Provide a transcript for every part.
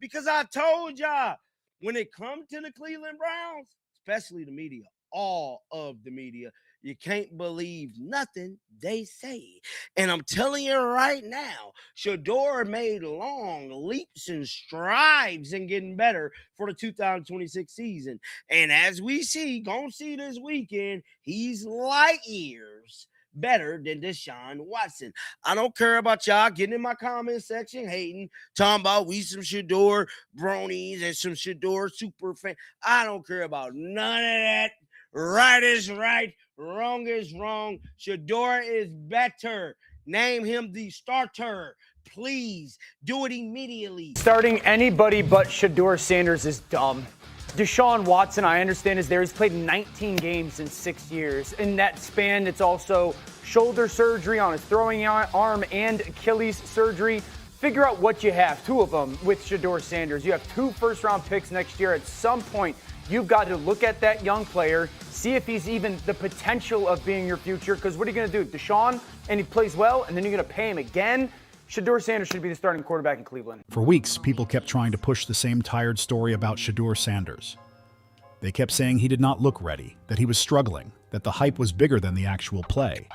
Because I told y'all, when it comes to the Cleveland Browns, especially the media, all of the media, you can't believe nothing they say. And I'm telling you right now, Shedeur made long leaps and strides in getting better for the 2026 season. And as we gonna see this weekend, he's light years better than Deshaun Watson. I don't care about y'all getting in my comment section hating, talking about we some Shedeur bronies and some Shedeur super fan. I don't care about none of that. Right is right, wrong is wrong. Shedeur is better. Name him the starter. Please do it immediately. Starting anybody but Shedeur Sanders is dumb. Deshaun Watson, I understand, is there. He's played 19 games in 6 years. In that span, it's also shoulder surgery on his throwing arm and Achilles surgery. Figure out what you have, 2 of them with Shedeur Sanders. You have 2 first-round picks next year. At some point, you've got to look at that young player, see if he's even the potential of being your future, because what are you going to do? Deshaun, and he plays well, and then you're going to pay him again? Shedeur Sanders should be the starting quarterback in Cleveland. For weeks, people kept trying to push the same tired story about Shedeur Sanders. They kept saying he did not look ready, that he was struggling, that the hype was bigger than the actual play.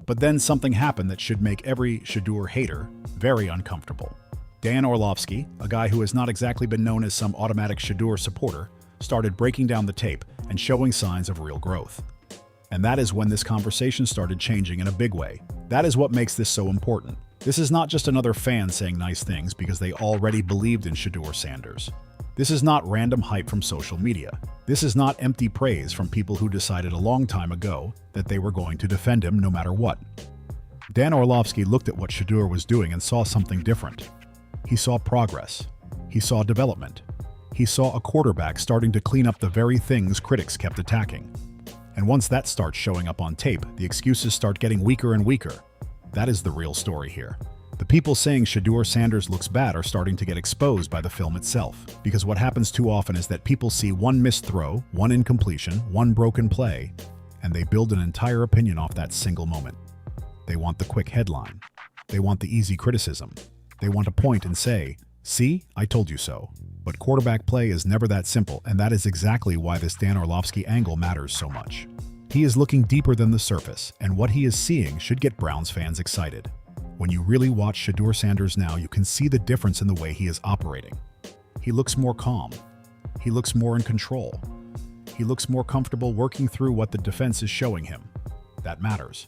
But then something happened that should make every Shedeur hater very uncomfortable. Dan Orlovsky, a guy who has not exactly been known as some automatic Shedeur supporter, started breaking down the tape and showing signs of real growth. And that is when this conversation started changing in a big way. That is what makes this so important. This is not just another fan saying nice things because they already believed in Shedeur Sanders. This is not random hype from social media. This is not empty praise from people who decided a long time ago that they were going to defend him no matter what. Dan Orlovsky looked at what Shedeur was doing and saw something different. He saw progress. He saw development. He saw a quarterback starting to clean up the very things critics kept attacking. And once that starts showing up on tape, the excuses start getting weaker and weaker. That is the real story here. The people saying Shedeur Sanders looks bad are starting to get exposed by the film itself, because what happens too often is that people see one missed throw, one incompletion, one broken play, and they build an entire opinion off that single moment. They want the quick headline. They want the easy criticism. They want to point and say, "See, I told you so." But quarterback play is never that simple, and that is exactly why this Dan Orlovsky angle matters so much. He is looking deeper than the surface, and what he is seeing should get Browns fans excited. When you really watch Shedeur Sanders now, you can see the difference in the way he is operating. He looks more calm. He looks more in control. He looks more comfortable working through what the defense is showing him. That matters.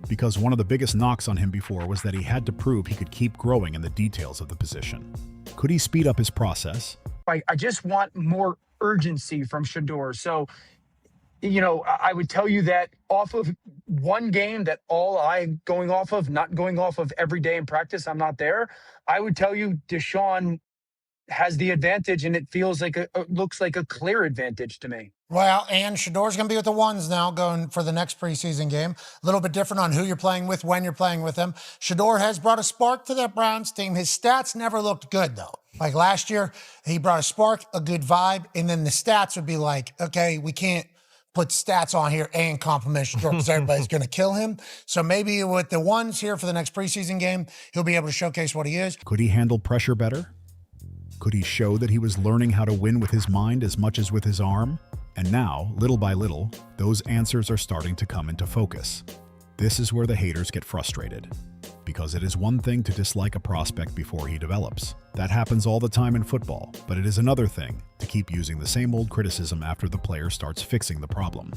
Because one of the biggest knocks on him before was that he had to prove he could keep growing in the details of the position. Could he speed up his process? I just want more urgency from Shedeur. So, I would tell you that off of one game that all I'm going off of, not going off of every day in practice, I'm not there. I would tell you Deshaun has the advantage, and it feels like looks like a clear advantage to me. Well, and Shedeur's going to be with the ones now going for the next preseason game. A little bit different on who you're playing with, when you're playing with them. Shedeur has brought a spark to that Browns team. His stats never looked good, though. Like last year, he brought a spark, a good vibe, and then the stats would be like, okay, we can't put stats on here and compliment Shedeur because everybody's going to kill him. So maybe with the ones here for the next preseason game, he'll be able to showcase what he is. Could he handle pressure better? Could he show that he was learning how to win with his mind as much as with his arm? And now, little by little, those answers are starting to come into focus. This is where the haters get frustrated. Because it is one thing to dislike a prospect before he develops. That happens all the time in football, but it is another thing to keep using the same old criticism after the player starts fixing the problem.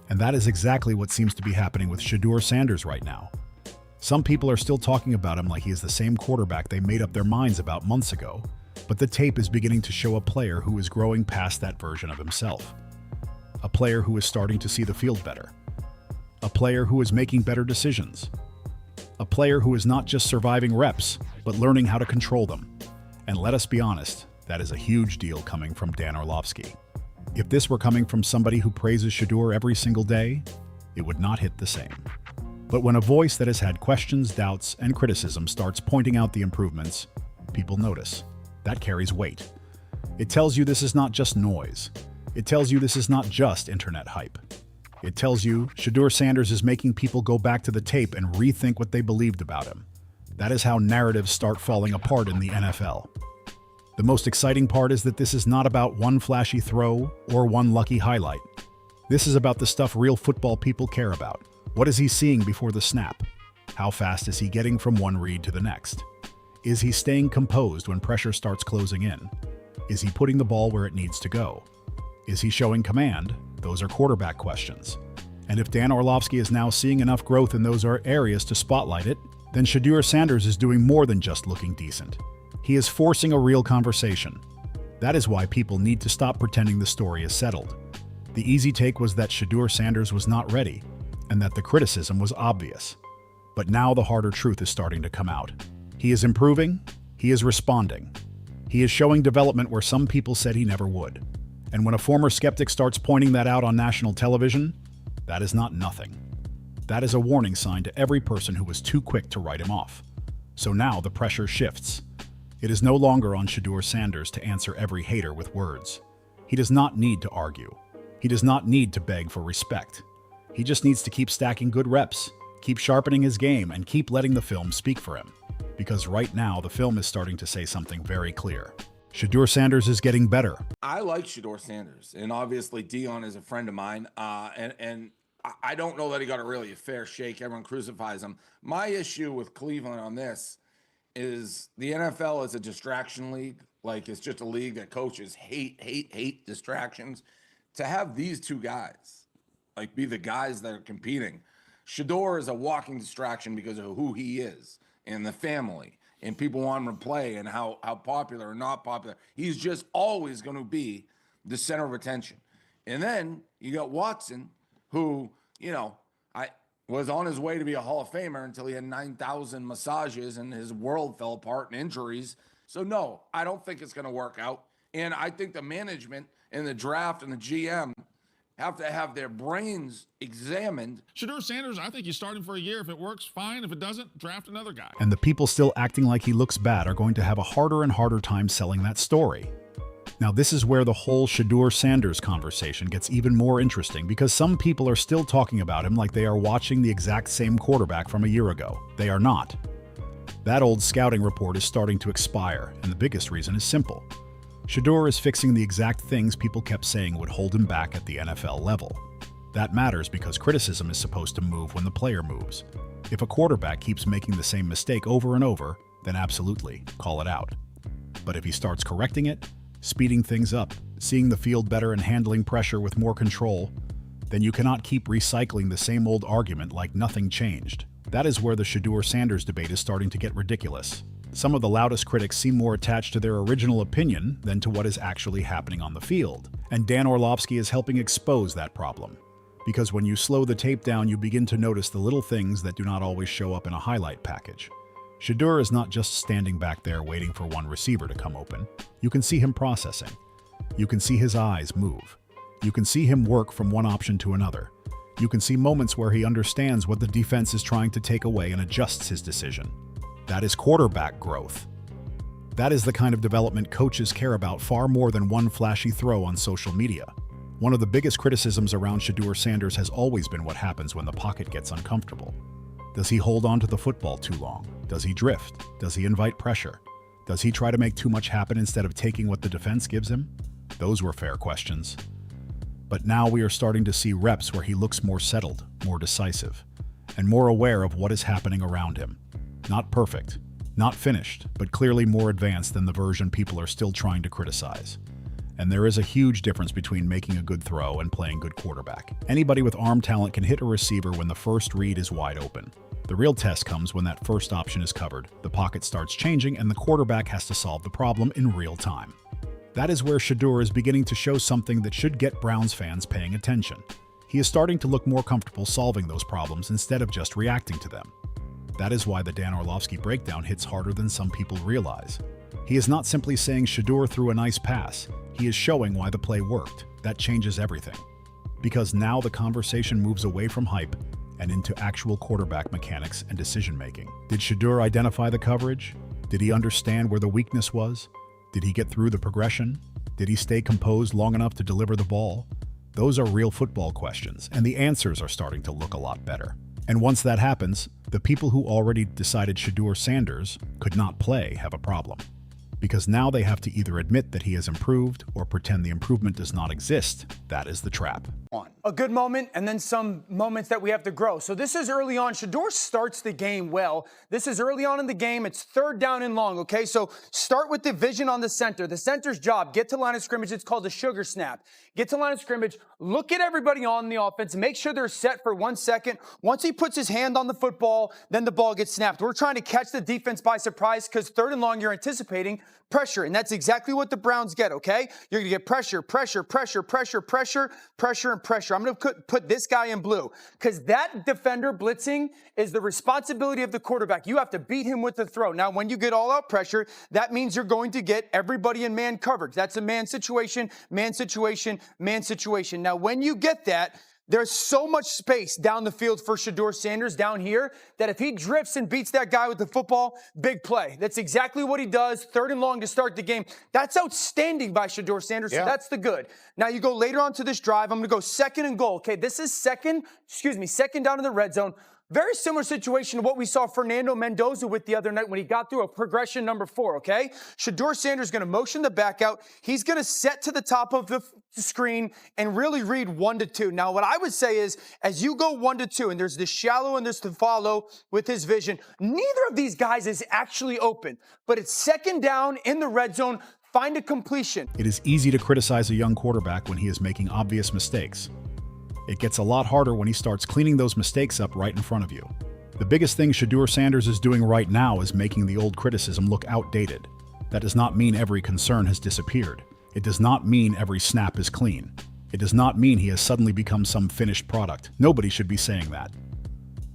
And that is exactly what seems to be happening with Shedeur Sanders right now. Some people are still talking about him like he is the same quarterback they made up their minds about months ago, but the tape is beginning to show a player who is growing past that version of himself. A player who is starting to see the field better. A player who is making better decisions. A player who is not just surviving reps, but learning how to control them. And let us be honest, that is a huge deal coming from Dan Orlovsky. If this were coming from somebody who praises Shedeur every single day, it would not hit the same. But when a voice that has had questions, doubts, and criticism starts pointing out the improvements, people notice. That carries weight. It tells you this is not just noise. It tells you this is not just internet hype. It tells you Shedeur Sanders is making people go back to the tape and rethink what they believed about him. That is how narratives start falling apart in the NFL. The most exciting part is that this is not about one flashy throw or one lucky highlight. This is about the stuff real football people care about. What is he seeing before the snap? How fast is he getting from one read to the next? Is he staying composed when pressure starts closing in? Is he putting the ball where it needs to go? Is he showing command? Those are quarterback questions. And if Dan Orlovsky is now seeing enough growth in those areas to spotlight it, then Shedeur Sanders is doing more than just looking decent. He is forcing a real conversation. That is why people need to stop pretending the story is settled. The easy take was that Shedeur Sanders was not ready, and that the criticism was obvious. But now the harder truth is starting to come out. He is improving, he is responding. He is showing development where some people said he never would. And when a former skeptic starts pointing that out on national television, that is not nothing. That is a warning sign to every person who was too quick to write him off. So now the pressure shifts. It is no longer on Shedeur Sanders to answer every hater with words. He does not need to argue. He does not need to beg for respect. He just needs to keep stacking good reps, keep sharpening his game, and keep letting the film speak for him. Because right now, the film is starting to say something very clear. Shedeur Sanders is getting better. I like Shedeur Sanders, and obviously Dion is a friend of mine, and I don't know that he got a fair shake. Everyone crucifies him. My issue with Cleveland on this is the NFL is a distraction league. Like, it's just a league that coaches hate distractions. To have these two guys, like, be the guys that are competing. Shedeur is a walking distraction because of who he is and the family. And people want him to play and how popular or not popular. He's just always going to be the center of attention. And then you got Watson, who, I was on his way to be a Hall of Famer until he had 9,000 massages and his world fell apart and injuries. So, no, I don't think it's going to work out. And I think the management and the draft and the GM have to have their brains examined. Shedeur Sanders, I think you start him for a year. If it works, fine. If it doesn't, draft another guy. And the people still acting like he looks bad are going to have a harder and harder time selling that story. Now, this is where the whole Shedeur Sanders conversation gets even more interesting, because some people are still talking about him like they are watching the exact same quarterback from a year ago. They are not. That old scouting report is starting to expire, and the biggest reason is simple. Shedeur is fixing the exact things people kept saying would hold him back at the NFL level. That matters because criticism is supposed to move when the player moves. If a quarterback keeps making the same mistake over and over, then absolutely, call it out. But if he starts correcting it, speeding things up, seeing the field better and handling pressure with more control, then you cannot keep recycling the same old argument like nothing changed. That is where the Shedeur Sanders debate is starting to get ridiculous. Some of the loudest critics seem more attached to their original opinion than to what is actually happening on the field. And Dan Orlovsky is helping expose that problem. Because when you slow the tape down, you begin to notice the little things that do not always show up in a highlight package. Shedeur is not just standing back there waiting for one receiver to come open. You can see him processing. You can see his eyes move. You can see him work from one option to another. You can see moments where he understands what the defense is trying to take away and adjusts his decision. That is quarterback growth. That is the kind of development coaches care about far more than one flashy throw on social media. One of the biggest criticisms around Shedeur Sanders has always been what happens when the pocket gets uncomfortable. Does he hold on to the football too long? Does he drift? Does he invite pressure? Does he try to make too much happen instead of taking what the defense gives him? Those were fair questions. But now we are starting to see reps where he looks more settled, more decisive, and more aware of what is happening around him. Not perfect, not finished, but clearly more advanced than the version people are still trying to criticize. And there is a huge difference between making a good throw and playing good quarterback. Anybody with arm talent can hit a receiver when the first read is wide open. The real test comes when that first option is covered, the pocket starts changing, and the quarterback has to solve the problem in real time. That is where Shedeur is beginning to show something that should get Browns fans paying attention. He is starting to look more comfortable solving those problems instead of just reacting to them. That is why the Dan Orlovsky breakdown hits harder than some people realize. He is not simply saying Shedeur threw a nice pass. He is showing why the play worked. That changes everything. Because now the conversation moves away from hype and into actual quarterback mechanics and decision-making. Did Shedeur identify the coverage? Did he understand where the weakness was? Did he get through the progression? Did he stay composed long enough to deliver the ball? Those are real football questions, and the answers are starting to look a lot better. And once that happens, the people who already decided Shedeur Sanders could not play have a problem. Because now they have to either admit that he has improved or pretend the improvement does not exist. That is the trap. A good moment and then some moments that we have to grow. So this is early on. Shedeur starts the game well. This is early on in the game. It's 3rd down and long, okay? So start with the vision on the center. The center's job, get to line of scrimmage. It's called a sugar snap. Get to line of scrimmage, look at everybody on the offense, make sure they're set for 1 second. Once he puts his hand on the football, then the ball gets snapped. We're trying to catch the defense by surprise because 3rd and long, you're anticipating pressure, and that's exactly what the Browns get, okay? You're going to get pressure, pressure, pressure, pressure, pressure, pressure, and pressure. I'm going to put this guy in blue because that defender blitzing is the responsibility of the quarterback. You have to beat him with the throw. Now, when you get all-out pressure, that means you're going to get everybody in man coverage. That's a man situation, man situation, man situation. Now, when you get that, there's so much space down the field for Shedeur Sanders down here that if he drifts and beats that guy with the football, big play. That's exactly what he does. 3rd and long to start the game. That's outstanding by Shedeur Sanders, so that's the good. Now you go later on to this drive. I'm going to go 2nd and goal. Okay, this is second down in the red zone. Very similar situation to what we saw Fernando Mendoza with the other night when he got through a progression number 4, okay? Shedeur Sanders is going to motion the back out. He's going to set to the top of the screen and really read 1 to 2. Now, what I would say is, as you go 1 to 2, and there's the shallow and there's the follow with his vision, neither of these guys is actually open. But it's 2nd down in the red zone. Find a completion. It is easy to criticize a young quarterback when he is making obvious mistakes. It gets a lot harder when he starts cleaning those mistakes up right in front of you. The biggest thing Shedeur Sanders is doing right now is making the old criticism look outdated. That does not mean every concern has disappeared. It does not mean every snap is clean. It does not mean he has suddenly become some finished product. Nobody should be saying that.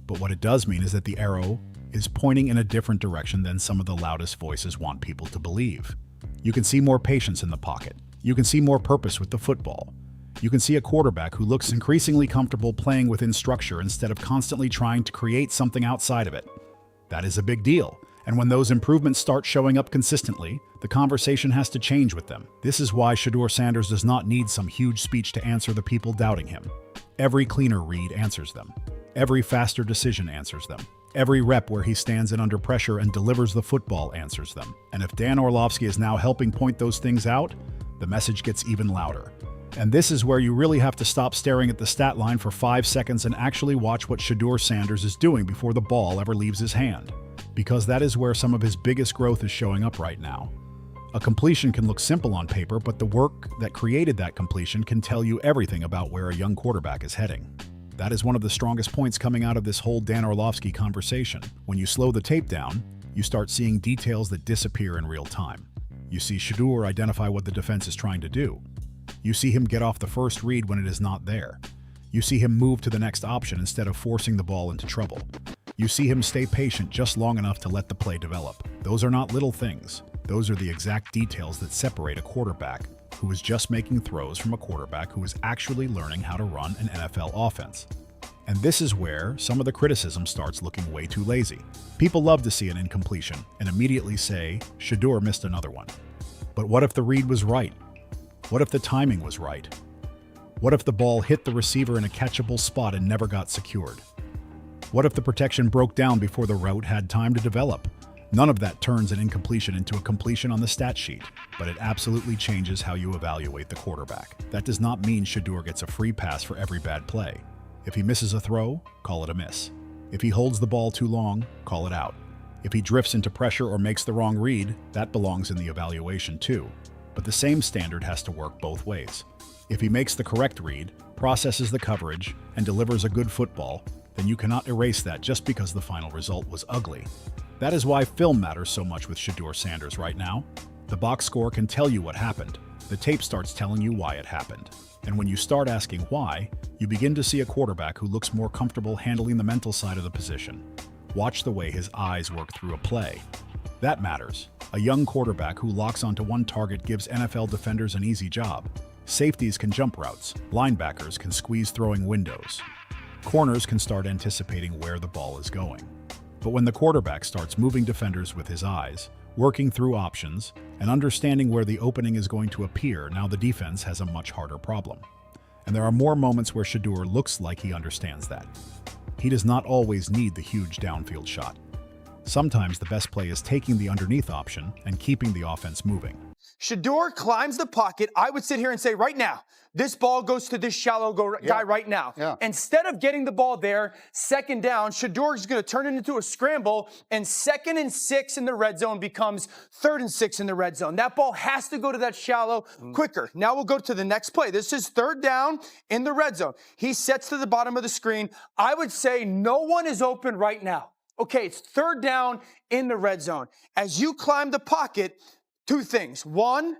But what it does mean is that the arrow is pointing in a different direction than some of the loudest voices want people to believe. You can see more patience in the pocket. You can see more purpose with the football. You can see a quarterback who looks increasingly comfortable playing within structure instead of constantly trying to create something outside of it. That is a big deal, and when those improvements start showing up consistently, the conversation has to change with them. This is why Shedeur Sanders does not need some huge speech to answer the people doubting him. Every cleaner read answers them. Every faster decision answers them. Every rep where he stands in under pressure and delivers the football answers them. And if Dan Orlovsky is now helping point those things out, the message gets even louder. And this is where you really have to stop staring at the stat line for 5 seconds and actually watch what Shedeur Sanders is doing before the ball ever leaves his hand. Because that is where some of his biggest growth is showing up right now. A completion can look simple on paper, but the work that created that completion can tell you everything about where a young quarterback is heading. That is one of the strongest points coming out of this whole Dan Orlovsky conversation. When you slow the tape down, you start seeing details that disappear in real time. You see Shedeur identify what the defense is trying to do. You see him get off the first read when it is not there. You see him move to the next option instead of forcing the ball into trouble. You see him stay patient just long enough to let the play develop. Those are not little things. Those are the exact details that separate a quarterback who is just making throws from a quarterback who is actually learning how to run an NFL offense. And this is where some of the criticism starts looking way too lazy. People love to see an incompletion and immediately say, Shedeur missed another one. But what if the read was right? What if the timing was right? What if the ball hit the receiver in a catchable spot and never got secured? What if the protection broke down before the route had time to develop? None of that turns an incompletion into a completion on the stat sheet, but it absolutely changes how you evaluate the quarterback. That does not mean Shedeur gets a free pass for every bad play. If he misses a throw, call it a miss. If he holds the ball too long, call it out. If he drifts into pressure or makes the wrong read, that belongs in the evaluation too. But the same standard has to work both ways. If he makes the correct read, processes the coverage, and delivers a good football, then you cannot erase that just because the final result was ugly. That is why film matters so much with Shedeur Sanders right now. The box score can tell you what happened. The tape starts telling you why it happened. And when you start asking why, you begin to see a quarterback who looks more comfortable handling the mental side of the position. Watch the way his eyes work through a play. That matters. A young quarterback who locks onto one target gives NFL defenders an easy job. Safeties can jump routes. Linebackers can squeeze throwing windows. Corners can start anticipating where the ball is going. But when the quarterback starts moving defenders with his eyes, working through options, and understanding where the opening is going to appear, now the defense has a much harder problem. And there are more moments where Shedeur looks like he understands that. He does not always need the huge downfield shot. Sometimes the best play is taking the underneath option and keeping the offense moving. Shedeur climbs the pocket. I would sit here and say right now, this ball goes to this shallow guy right now. Yeah. Instead of getting the ball there, second down, Shedeur is going to turn it into a scramble, and 2nd and 6 in the red zone becomes 3rd and 6 in the red zone. That ball has to go to that shallow quicker. Now we'll go to the next play. This is 3rd down in the red zone. He sets to the bottom of the screen. I would say no one is open right now. Okay, it's 3rd down in the red zone. As you climb the pocket, 2 things. 1,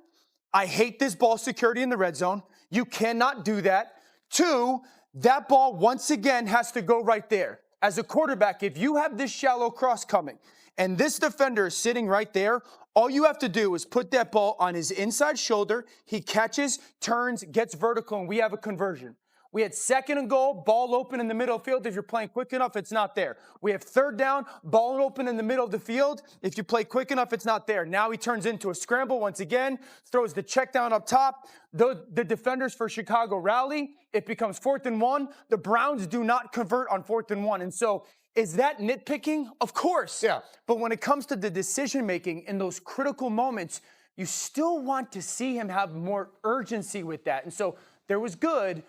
I hate this ball security in the red zone. You cannot do that. 2, that ball once again has to go right there. As a quarterback, if you have this shallow cross coming and this defender is sitting right there, all you have to do is put that ball on his inside shoulder. He catches, turns, gets vertical, and we have a conversion. We had 2nd and goal, ball open in the middle of the field. If you're playing quick enough, it's not there. We have 3rd down, ball open in the middle of the field. If you play quick enough, it's not there. Now he turns into a scramble once again, throws the check down up top. The defenders for Chicago rally. It becomes 4th and 1. The Browns do not convert on 4th and 1. And so is that nitpicking? Of course. Yeah. But when it comes to the decision making in those critical moments, you still want to see him have more urgency with that. And so there was good.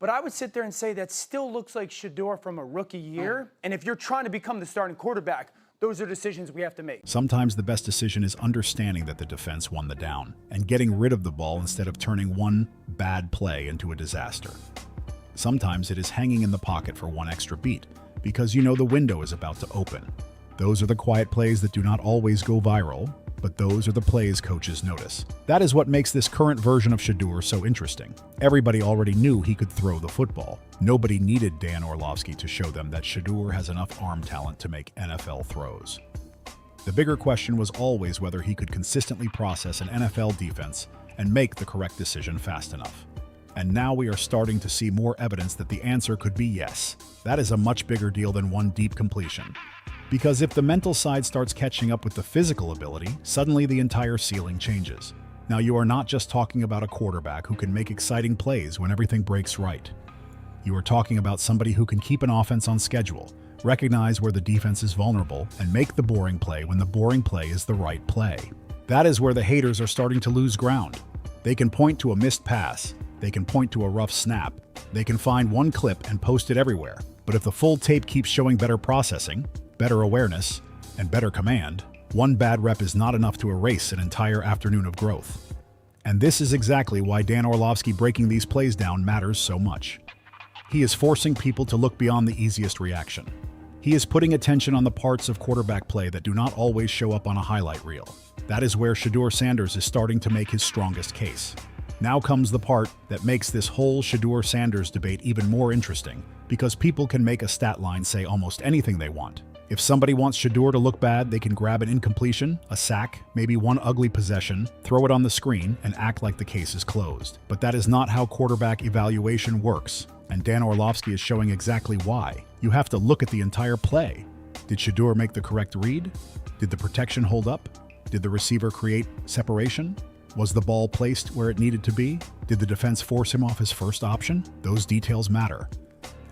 But I would sit there and say that still looks like Shedeur from a rookie year. And if you're trying to become the starting quarterback, those are decisions we have to make. Sometimes the best decision is understanding that the defense won the down and getting rid of the ball instead of turning one bad play into a disaster. Sometimes it is hanging in the pocket for one extra beat because you know the window is about to open. Those are the quiet plays that do not always go viral, but those are the plays coaches notice. That is what makes this current version of Shedeur so interesting. Everybody already knew he could throw the football. Nobody needed Dan Orlovsky to show them that Shedeur has enough arm talent to make NFL throws. The bigger question was always whether he could consistently process an NFL defense and make the correct decision fast enough. And now we are starting to see more evidence that the answer could be yes. That is a much bigger deal than one deep completion. Because if the mental side starts catching up with the physical ability, suddenly the entire ceiling changes. Now you are not just talking about a quarterback who can make exciting plays when everything breaks right. You are talking about somebody who can keep an offense on schedule, recognize where the defense is vulnerable, and make the boring play when the boring play is the right play. That is where the haters are starting to lose ground. They can point to a missed pass, they can point to a rough snap, they can find one clip and post it everywhere. But if the full tape keeps showing better processing, better awareness, and better command, one bad rep is not enough to erase an entire afternoon of growth. And this is exactly why Dan Orlovsky breaking these plays down matters so much. He is forcing people to look beyond the easiest reaction. He is putting attention on the parts of quarterback play that do not always show up on a highlight reel. That is where Shedeur Sanders is starting to make his strongest case. Now comes the part that makes this whole Shedeur Sanders debate even more interesting, because people can make a stat line say almost anything they want. If somebody wants Shedeur to look bad, they can grab an incompletion, a sack, maybe one ugly possession, throw it on the screen, and act like the case is closed. But that is not how quarterback evaluation works, and Dan Orlovsky is showing exactly why. You have to look at the entire play. Did Shedeur make the correct read? Did the protection hold up? Did the receiver create separation? Was the ball placed where it needed to be? Did the defense force him off his first option? Those details matter.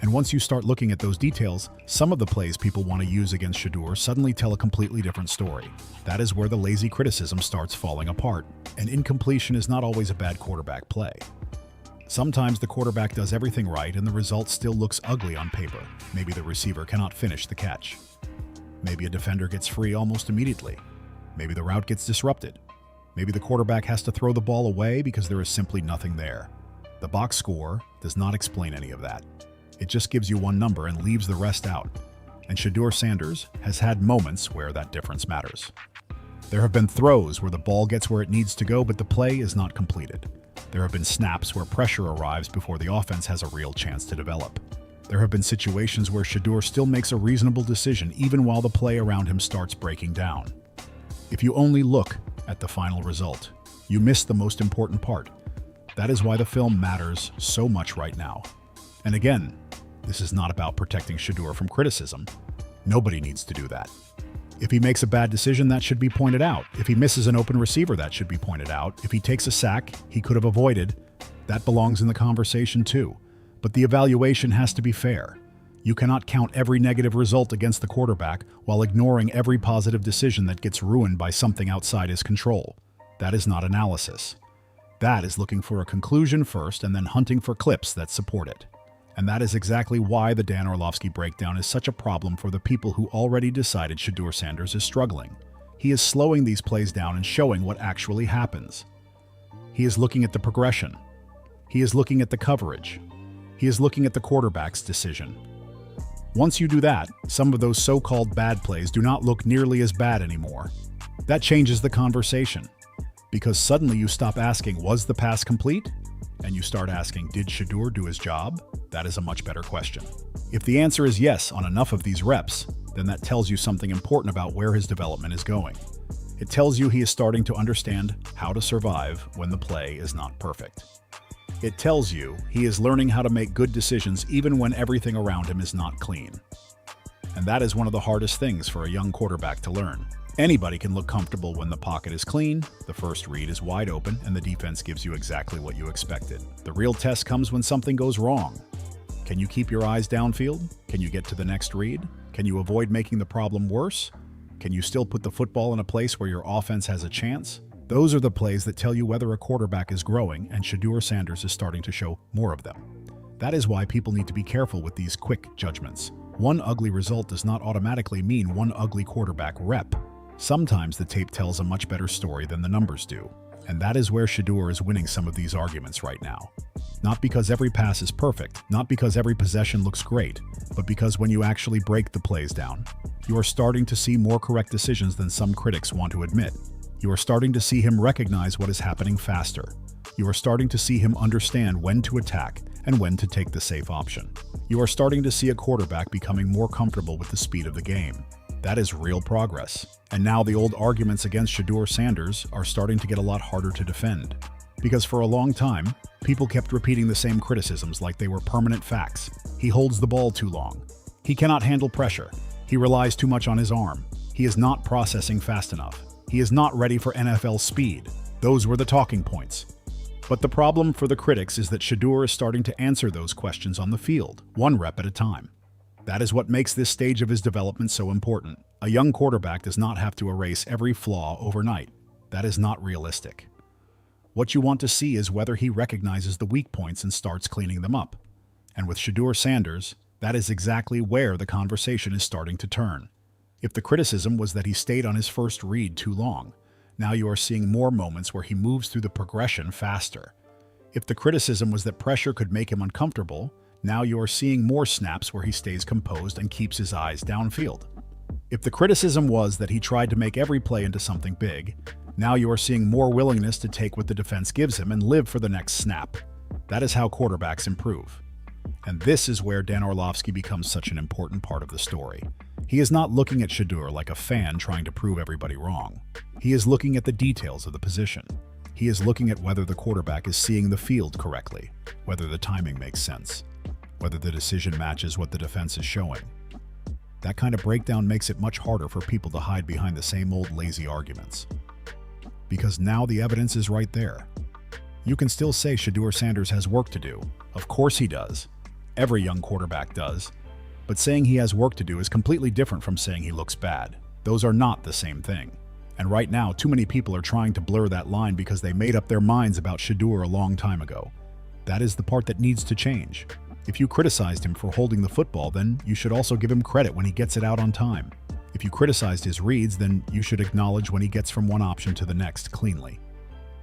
And once you start looking at those details, some of the plays people want to use against Shedeur suddenly tell a completely different story. That is where the lazy criticism starts falling apart. An incompletion is not always a bad quarterback play. Sometimes the quarterback does everything right and the result still looks ugly on paper. Maybe the receiver cannot finish the catch. Maybe a defender gets free almost immediately. Maybe the route gets disrupted. Maybe the quarterback has to throw the ball away because there is simply nothing there. The box score does not explain any of that. It just gives you one number and leaves the rest out. And Shedeur Sanders has had moments where that difference matters. There have been throws where the ball gets where it needs to go, but the play is not completed. There have been snaps where pressure arrives before the offense has a real chance to develop. There have been situations where Shedeur still makes a reasonable decision even while the play around him starts breaking down. If you only look at the final result, you miss the most important part. That is why the film matters so much right now. And again, this is not about protecting Shedeur from criticism. Nobody needs to do that. If he makes a bad decision, that should be pointed out. If he misses an open receiver, that should be pointed out. If he takes a sack he could have avoided, that belongs in the conversation too. But the evaluation has to be fair. You cannot count every negative result against the quarterback while ignoring every positive decision that gets ruined by something outside his control. That is not analysis. That is looking for a conclusion first and then hunting for clips that support it. And that is exactly why the Dan Orlovsky breakdown is such a problem for the people who already decided Shedeur Sanders is struggling. He is slowing these plays down and showing what actually happens. He is looking at the progression. He is looking at the coverage. He is looking at the quarterback's decision. Once you do that, some of those so-called bad plays do not look nearly as bad anymore. That changes the conversation, because suddenly you stop asking, was the pass complete? And you start asking, did Shedeur do his job? That is a much better question. If the answer is yes on enough of these reps, then that tells you something important about where his development is going. It tells you he is starting to understand how to survive when the play is not perfect. It tells you he is learning how to make good decisions even when everything around him is not clean. And that is one of the hardest things for a young quarterback to learn. Anybody can look comfortable when the pocket is clean, the first read is wide open, and the defense gives you exactly what you expected. The real test comes when something goes wrong. Can you keep your eyes downfield? Can you get to the next read? Can you avoid making the problem worse? Can you still put the football in a place where your offense has a chance? Those are the plays that tell you whether a quarterback is growing, and Shedeur Sanders is starting to show more of them. That is why people need to be careful with these quick judgments. One ugly result does not automatically mean one ugly quarterback rep. Sometimes the tape tells a much better story than the numbers do. And that is where Shedeur is winning some of these arguments right now. Not because every pass is perfect, not because every possession looks great, but because when you actually break the plays down, you are starting to see more correct decisions than some critics want to admit. You are starting to see him recognize what is happening faster. You are starting to see him understand when to attack and when to take the safe option. You are starting to see a quarterback becoming more comfortable with the speed of the game. That is real progress. And now the old arguments against Shedeur Sanders are starting to get a lot harder to defend. Because for a long time, people kept repeating the same criticisms like they were permanent facts. He holds the ball too long. He cannot handle pressure. He relies too much on his arm. He is not processing fast enough. He is not ready for NFL speed. Those were the talking points. But the problem for the critics is that Shedeur is starting to answer those questions on the field, one rep at a time. That is what makes this stage of his development so important. A young quarterback does not have to erase every flaw overnight. That is not realistic. What you want to see is whether he recognizes the weak points and starts cleaning them up. And with Shedeur Sanders, that is exactly where the conversation is starting to turn. If the criticism was that he stayed on his first read too long, now you are seeing more moments where he moves through the progression faster. If the criticism was that pressure could make him uncomfortable, now you are seeing more snaps where he stays composed and keeps his eyes downfield. If the criticism was that he tried to make every play into something big, now you are seeing more willingness to take what the defense gives him and live for the next snap. That is how quarterbacks improve. And this is where Dan Orlovsky becomes such an important part of the story. He is not looking at Shedeur like a fan trying to prove everybody wrong. He is looking at the details of the position. He is looking at whether the quarterback is seeing the field correctly, whether the timing makes sense, whether the decision matches what the defense is showing. That kind of breakdown makes it much harder for people to hide behind the same old lazy arguments. Because now the evidence is right there. You can still say Shedeur Sanders has work to do. Of course he does. Every young quarterback does. But saying he has work to do is completely different from saying he looks bad. Those are not the same thing. And right now, too many people are trying to blur that line because they made up their minds about Shedeur a long time ago. That is the part that needs to change. If you criticized him for holding the football, then you should also give him credit when he gets it out on time. If you criticized his reads, then you should acknowledge when he gets from one option to the next cleanly.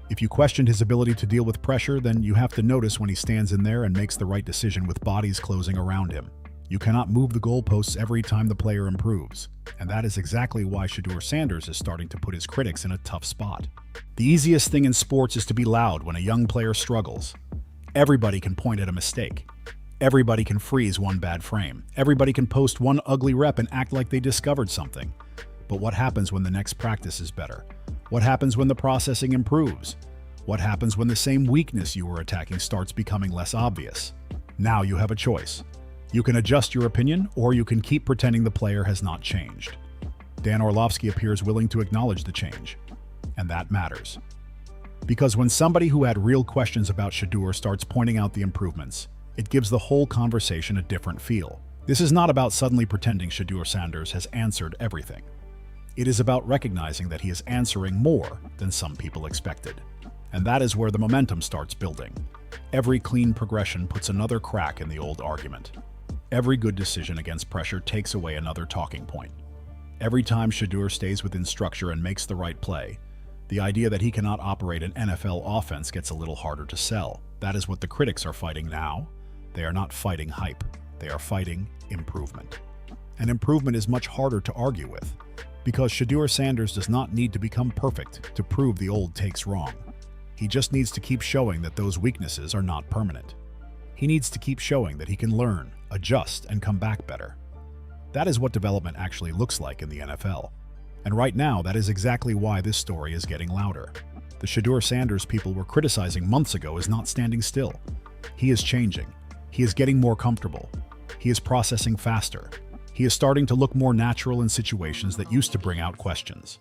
If you questioned his ability to deal with pressure, then you have to notice when he stands in there and makes the right decision with bodies closing around him. You cannot move the goalposts every time the player improves. And that is exactly why Shedeur Sanders is starting to put his critics in a tough spot. The easiest thing in sports is to be loud when a young player struggles. Everybody can point at a mistake. Everybody can freeze one bad frame. Everybody can post one ugly rep and act like they discovered something. But what happens when the next practice is better? What happens when the processing improves? What happens when the same weakness you were attacking starts becoming less obvious? Now you have a choice. You can adjust your opinion, or you can keep pretending the player has not changed. Dan Orlovsky appears willing to acknowledge the change, and that matters. Because when somebody who had real questions about Shedeur starts pointing out the improvements, it gives the whole conversation a different feel. This is not about suddenly pretending Shedeur Sanders has answered everything. It is about recognizing that he is answering more than some people expected. And that is where the momentum starts building. Every clean progression puts another crack in the old argument. Every good decision against pressure takes away another talking point. Every time Shedeur stays within structure and makes the right play, the idea that he cannot operate an NFL offense gets a little harder to sell. That is what the critics are fighting now. They are not fighting hype. They are fighting improvement. And improvement is much harder to argue with, because Shedeur Sanders does not need to become perfect to prove the old takes wrong. He just needs to keep showing that those weaknesses are not permanent. He needs to keep showing that he can learn, adjust, and come back better. That is what development actually looks like in the NFL. And right now, that is exactly why this story is getting louder. The Shedeur Sanders people were criticizing months ago is not standing still. He is changing. He is getting more comfortable. He is processing faster. He is starting to look more natural in situations that used to bring out questions.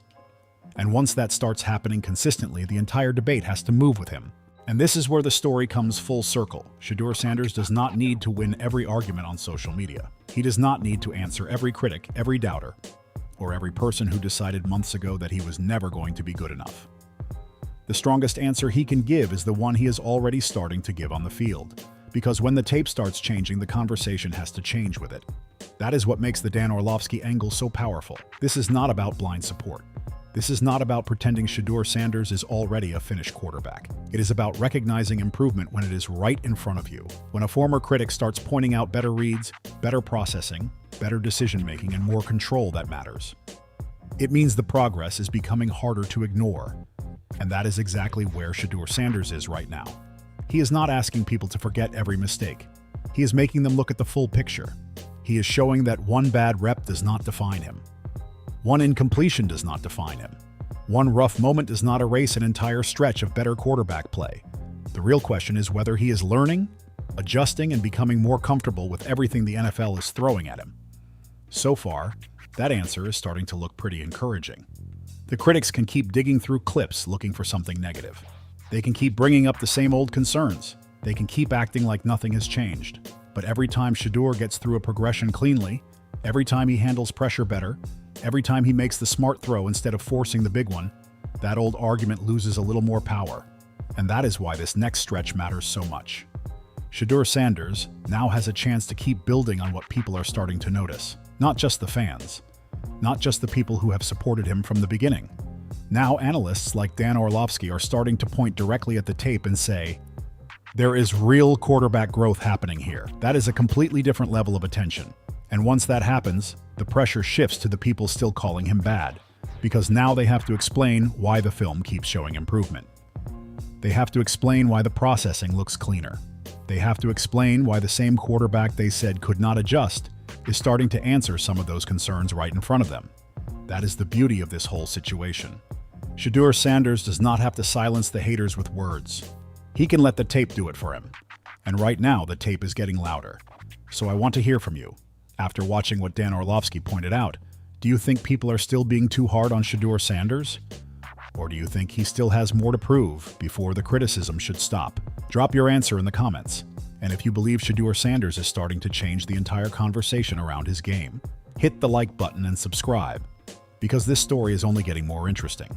And once that starts happening consistently, the entire debate has to move with him. And this is where the story comes full circle. Shedeur Sanders does not need to win every argument on social media. He does not need to answer every critic, every doubter, or every person who decided months ago that he was never going to be good enough. The strongest answer he can give is the one he is already starting to give on the field. Because when the tape starts changing, the conversation has to change with it. That is what makes the Dan Orlovsky angle so powerful. This is not about blind support. This is not about pretending Shedeur Sanders is already a finished quarterback. It is about recognizing improvement when it is right in front of you. When a former critic starts pointing out better reads, better processing, better decision-making, and more control that matters. It means the progress is becoming harder to ignore. And that is exactly where Shedeur Sanders is right now. He is not asking people to forget every mistake. He is making them look at the full picture. He is showing that one bad rep does not define him. One incompletion does not define him. One rough moment does not erase an entire stretch of better quarterback play. The real question is whether he is learning, adjusting, and becoming more comfortable with everything the NFL is throwing at him. So far, that answer is starting to look pretty encouraging. The critics can keep digging through clips looking for something negative. They can keep bringing up the same old concerns. They can keep acting like nothing has changed. But every time Shedeur gets through a progression cleanly, every time he handles pressure better, every time he makes the smart throw instead of forcing the big one, that old argument loses a little more power. And that is why this next stretch matters so much. Shedeur Sanders now has a chance to keep building on what people are starting to notice. Not just the fans. Not just the people who have supported him from the beginning. Now analysts like Dan Orlovsky are starting to point directly at the tape and say, there is real quarterback growth happening here. That is a completely different level of attention. And once that happens, the pressure shifts to the people still calling him bad, because now they have to explain why the film keeps showing improvement. They have to explain why the processing looks cleaner. They have to explain why the same quarterback they said could not adjust is starting to answer some of those concerns right in front of them. That is the beauty of this whole situation. Shedeur Sanders does not have to silence the haters with words. He can let the tape do it for him. And right now, the tape is getting louder. So I want to hear from you. After watching what Dan Orlovsky pointed out, do you think people are still being too hard on Shedeur Sanders? Or do you think he still has more to prove before the criticism should stop? Drop your answer in the comments. And if you believe Shedeur Sanders is starting to change the entire conversation around his game, hit the like button and subscribe, because this story is only getting more interesting.